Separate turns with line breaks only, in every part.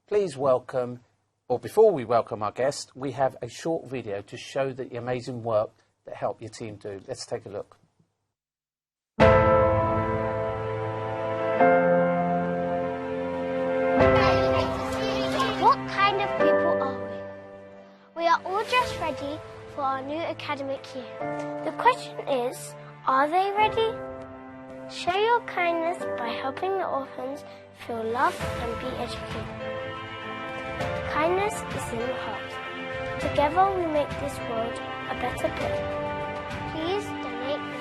please welcome, or before we welcome our guest, we have a short video to show the amazing work that Help Yateem do. Let's take a look.
What kind of people are we? We are all just ready for our new academic year. The question is, are they ready? Show your kindness by helping the orphans feel loved and be educated. Kindness is in the heart. Together we make this world a better place. Please donate now.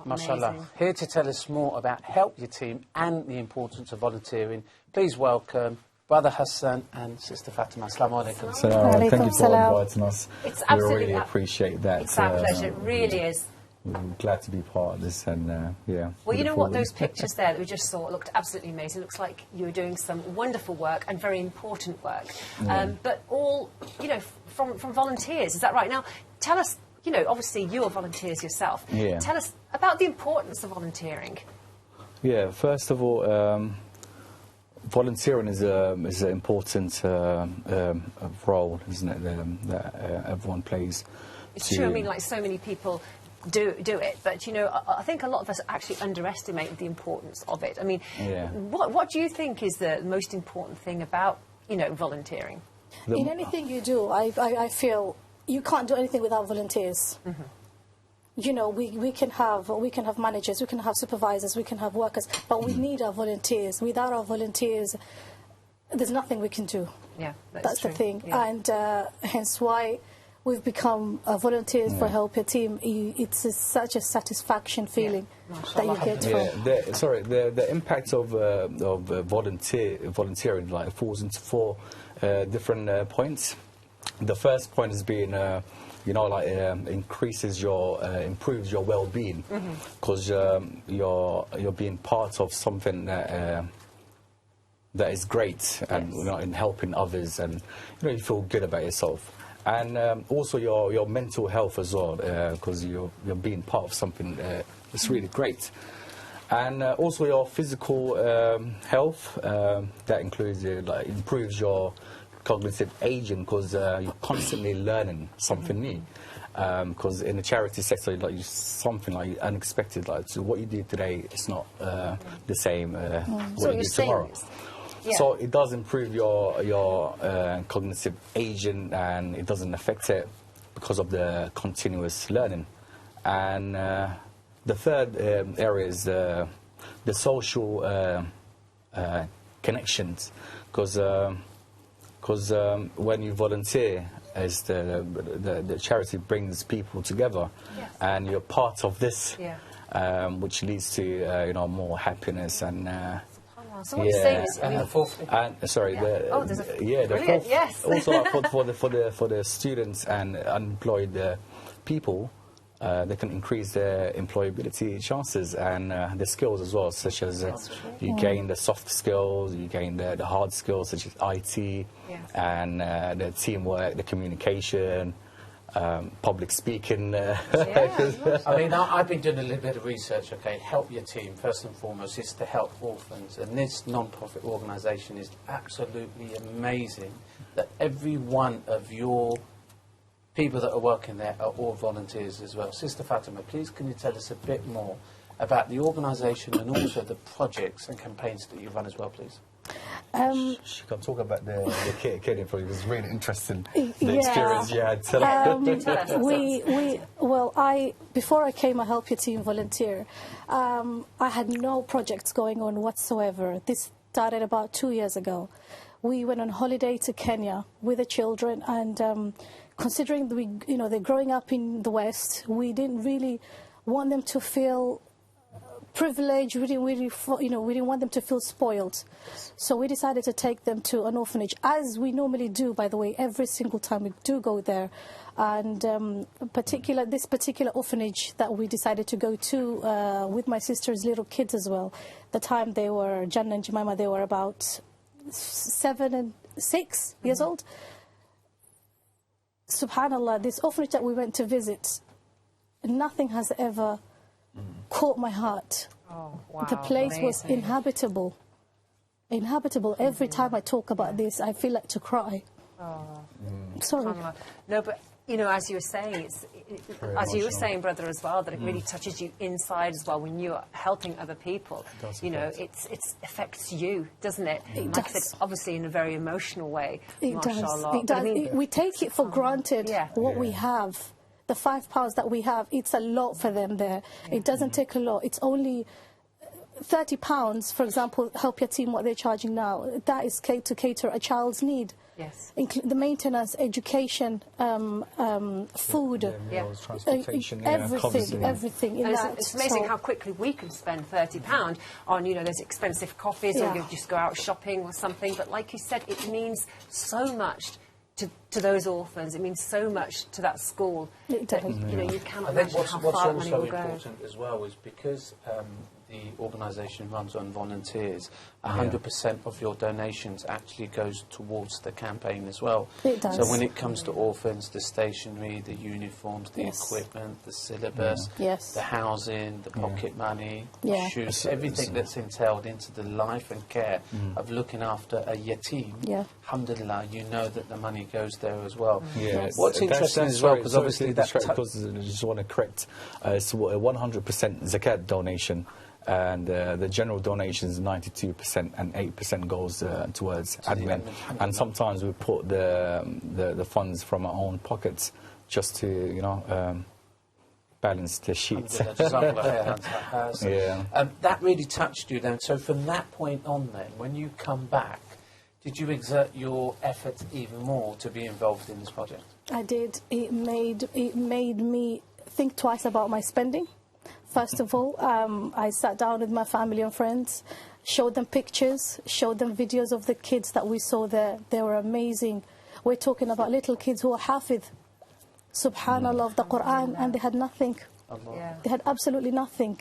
Mashallah.
Amazing.
Here to tell us more about Help Yateem and the importance of volunteering, please welcome Brother Hassan and Sister Fatima. Assalamu alaikum.
Thank you for inviting us.
It's
We
absolutely
really appreciate that.
It's our pleasure. It really is.
We're glad to be part of this, and yeah.
Well, you know what? Those pictures there that we just saw looked absolutely amazing. It looks like you were doing some wonderful work and very important work. But all, you know, from volunteers. Is that right? Now, tell us. You know, obviously you are volunteers yourself.
Yeah.
Tell us about the importance of volunteering.
Yeah. First of all, volunteering is an important role, isn't it? That everyone plays.
It's true. I mean, like so many people do it, but you know, I think a lot of us actually underestimate the importance of it. I mean, what do you think is the most important thing about, you know, volunteering?
In anything you do, I feel you can't do anything without volunteers. Mm-hmm. You know, we can have managers, we can have supervisors, we can have workers, but we need our volunteers. Without our volunteers, there's nothing we can do.
Yeah,
that's
true.
the thing,
yeah.
And hence why we've become volunteers for Help Yateem. It's such a satisfaction feeling that you get from.
The impact of volunteering like falls into four different points. The first point is being, you know, like improves your well-being, because you're being part of something that is great, and you know, in helping others, and you know, you feel good about yourself, and also your mental health as well, because you're being part of something that's really great, and also your physical health. That includes like improves your cognitive aging, because you're constantly learning something new. Because in the charity sector, like something like unexpected, like so what you do today is not the same what you do tomorrow. So it does improve your cognitive aging, and it doesn't affect it because of the continuous learning. And the third area is the social connections, because when you volunteer, as the charity brings people together, and you're part of this, which leads to you know, more happiness and.
So what you're saying is,
and the fourth.
there's a
the fourth. Yes. Also for the students and unemployed people. They can increase their employability chances and the skills as well, such as you gain the soft skills, you gain the hard skills such as IT, and the teamwork, the communication, public speaking.
I mean, I've been doing a little bit of research. Okay, Help Yateem, first and foremost, is to help orphans, and this non-profit organisation is absolutely amazing. That every one of your people that are working there are all volunteers as well. Sister Fatima, please can you tell us a bit more about the organisation and also the projects and campaigns that you run as well, please?
She can talk about the kidding project. It was really interesting, the experience you had.
Before I came a Help Yateem volunteer, I had no projects going on whatsoever. This started about 2 years ago, we went on holiday to Kenya with the children, and considering that they're growing up in the West, we didn't really want them to feel privileged. We didn't want them to feel spoiled. So we decided to take them to an orphanage, as we normally do, by the way, every single time we do go there. And this particular orphanage that we decided to go to with my sister's little kids as well. The time they were, Jannah and Jemima, they were about 7 and 6 years old. Subhanallah, this orphanage that we went to visit, nothing has ever caught my heart.
Oh, wow,
the place was
amazing.
inhabitable. Every time I talk about this, I feel like to cry. Sorry.
No, but as you were saying, as you were saying, brother, as well, that it really touches you inside as well when you're helping other people. It affects you, doesn't it? Like I said, obviously in a very emotional way.
It does.
Mashallah.
It
But
does.
I mean,
We take it for granted what we have. The £5 that we have, it's a lot for them there. It doesn't take a lot. It's only £30, for example, Help Yateem, what they're charging now. That is to cater a child's need.
Yes.
The maintenance, education, food,
meals, transportation,
everything in
And
that.
it's amazing
So-
how quickly we can spend £30 on, those expensive coffees, or you just go out shopping or something. But like you said, it means so much to those orphans. It means so much to that school.
It does.
That, you cannot
I think
imagine how
what's
far that money
also
will go.
important as well is because the organisation runs on volunteers, 100% of your donations actually goes towards the campaign as well.
It does.
So when it comes to orphans, the stationery, the uniforms, the equipment, the syllabus, the housing, the pocket money, shoes, everything that's entailed into the life and care of looking after a yateem, alhamdulillah, you know that the money goes there as well. What's interesting as well, because obviously
because I just want to correct, it's a 100% zakat donation. And the general donation is 92%, and 8% goes towards admin. And sometimes we put the funds from our own pockets just to, balance the sheets.
That really touched you then. So from that point on then, when you come back, did you exert your effort even more to be involved in this project?
I did. It made me think twice about my spending. First of all, I sat down with my family and friends, showed them pictures, showed them videos of the kids that we saw there. They were amazing. We're talking about little kids who are hafidh, subhanallah, of the Quran, and they had nothing. They had absolutely nothing.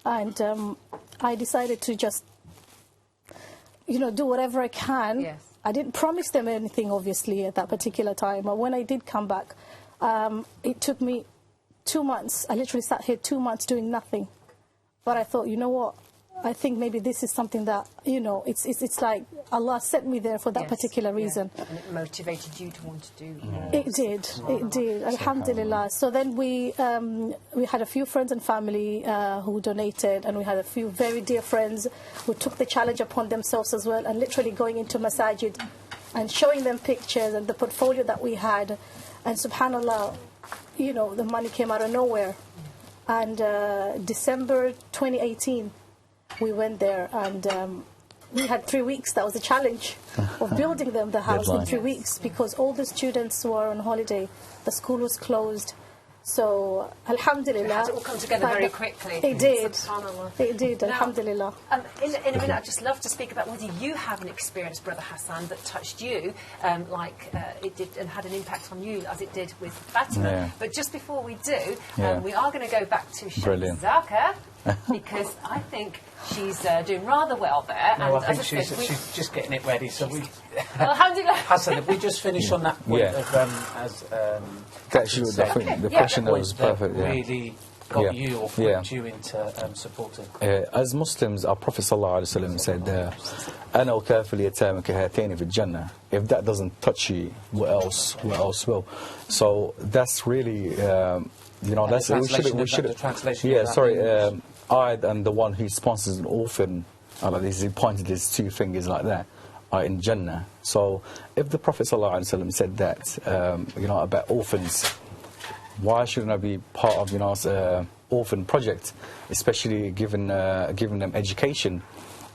And I decided to just, do whatever I can.
Yes.
I didn't promise them anything, obviously, at that particular time. But when I did come back, it took me 2 months. I literally sat here 2 months doing nothing. But I thought, you know what? I think maybe this is something that, it's like Allah sent me there for that particular reason.
And it motivated you to want to do more.
It did. Alhamdulillah. So then we had a few friends and family who donated, and we had a few very dear friends who took the challenge upon themselves as well, and literally going into masajid and showing them pictures and the portfolio that we had. And subhanallah, the money came out of nowhere. And December 2018, we went there, and we had 3 weeks. That was the challenge of building them the house in 3 weeks, because all the students were on holiday. The school was closed. So, alhamdulillah.
It had to all come together very quickly.
It did.
SubhanAllah.
It did, alhamdulillah.
In a minute, I'd just love to speak about whether you have an experience, Brother Hassan, that touched you, like it did, and had an impact on you as it did with Fatima.
Yeah.
But just before we do, we are going to go back to
Brilliant.
Shazaka, because I think she's doing rather well there.
No,
and
I think
as said,
she's just getting it ready. So we,
alhamdulillah.
Hassan, if we just finish on that point
Actually, the question that was perfect.
Really got you or flipped you into supporting.
As Muslims, our Prophet ﷺ said, "Ana ukafil yatama kahatayn fi al-jannah." If that doesn't touch you, what else will? So that's really, that's we should. I and the one who sponsors an orphan, he pointed his 2 fingers like that, are in Jannah. So if the Prophet ﷺ said that, about orphans, why shouldn't I be part of, orphan project, especially giving them education?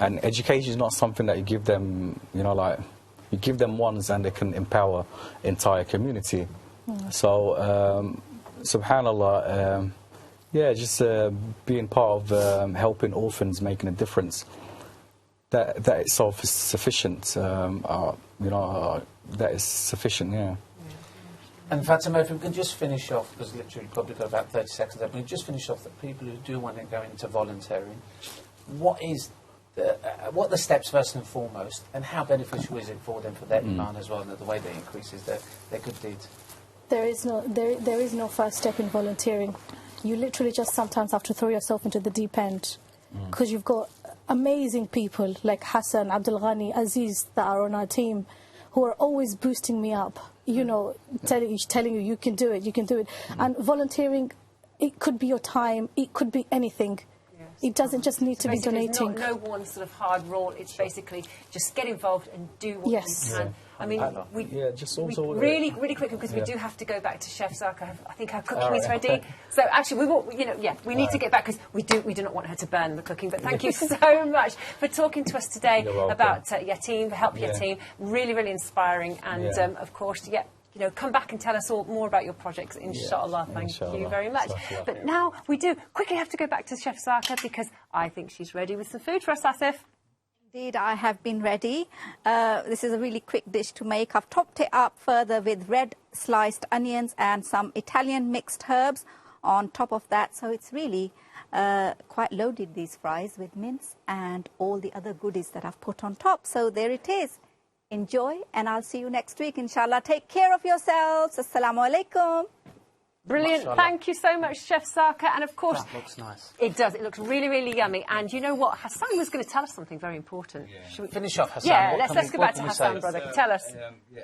And education is not something that you give them, you You give them once and they can empower entire community. So, subhanallah, yeah, just being part of helping orphans, making a difference, that itself is sufficient. That is sufficient, yeah.
And Fatima, if we can just finish off, because literally probably got about 30 seconds left, we can just finish off the people who do want to go into volunteering. What are the steps first and foremost, and how beneficial is it for them, for their iman as well, and the way that increases their good deeds?
There is no first step in volunteering. You literally just sometimes have to throw yourself into the deep end, because you've got amazing people like Hassan, Abdul Ghani, Aziz that are on our team, who are always boosting me up, telling you you can do it, you can do it. And volunteering, it could be your time, it could be anything.
Yes.
It doesn't just need to be donating.
It's no one sort of hard role. It's basically just get involved and do what you can.
Yeah.
I mean, we really quickly, because we do have to go back to Chef Zaka. I think our cooking is ready. So actually, we will, we need to get back, because we do not want her to burn the cooking. But thank you so much for talking to us today about Yateem, Help Yateem. Really, really inspiring. And of course, come back and tell us all more about your projects, inshallah. Thank you very much. But now we do quickly have to go back to Chef Zaka, because I think she's ready with some food for us, Asif.
Indeed, I have been ready. This is a really quick dish to make. I've topped it up further with red sliced onions and some Italian mixed herbs on top of that. So it's really quite loaded, these fries, with mince and all the other goodies that I've put on top. So there it is. Enjoy, and I'll see you next week, inshallah. Take care of yourselves. Assalamu alaikum.
Brilliant. Thank you so much, Chef Zaka. And of course,
That looks nice.
It does. It looks really, really yummy. And you know what? Hassan was going to tell us something very important.
Should we finish off, Hassan?
Yeah, let's go back to Hassan, brother. Tell us.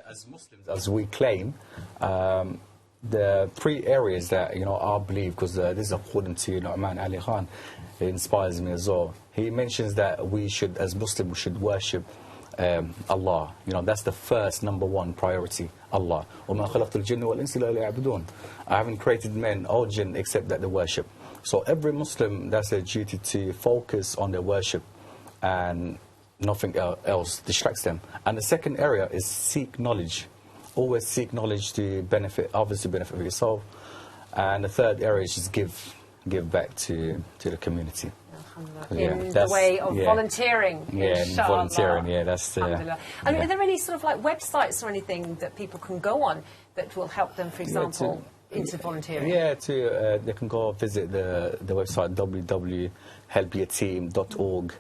As Muslims, as we claim, the 3 areas that I believe, because this is according to Nu'man Ali Khan, it inspires me as well. He mentions that we should, as Muslims, we should worship Allah. That's the first, number 1 priority. Allah. وَمَا خَلَقْتُ الْجِنَّ وَالْإِنسِ إِلَّا لِيَعْبُدُونَ. I haven't created men or jinn except that they worship. So every Muslim, that's their duty to focus on their worship, and nothing else distracts them. And the second area is seek knowledge. Always seek knowledge to benefit others, to benefit yourself. And the third area is just give back to the community.
In the way of volunteering.
Yeah, volunteering, that's
I mean, are there any sort of like websites or anything that people can go on that will help them, for example, into volunteering?
Yeah, they can go visit the website www.helpyateem.org.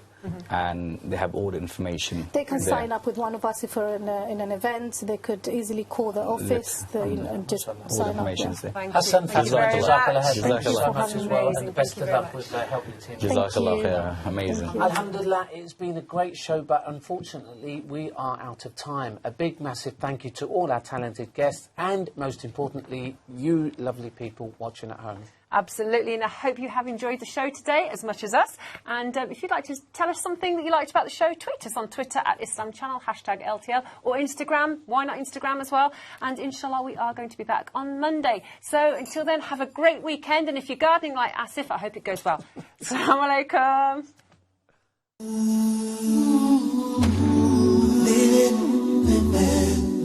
And they have all the information.
They can sign up with one of us if we're in an event. They could easily call the office and just sign up.
Thank
Hassan,
you very much.
Thank you so much as well, and the best of luck with Help Yateem.
Jazakallah khair. Amazing.
Alhamdulillah, it's been a great show, but unfortunately we are out of time. A big, massive thank you to all our talented guests, and most importantly, you lovely people watching at home.
Absolutely, and I hope you have enjoyed the show today as much as us. And if you'd like to tell us something that you liked about the show, tweet us on Twitter at Islam Channel, #LTL, or Instagram. Why not Instagram as well? And inshallah, we are going to be back on Monday. So until then, have a great weekend. And if you're gardening like Asif, I hope it goes well. Assalamu alaikum.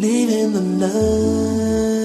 Living the night.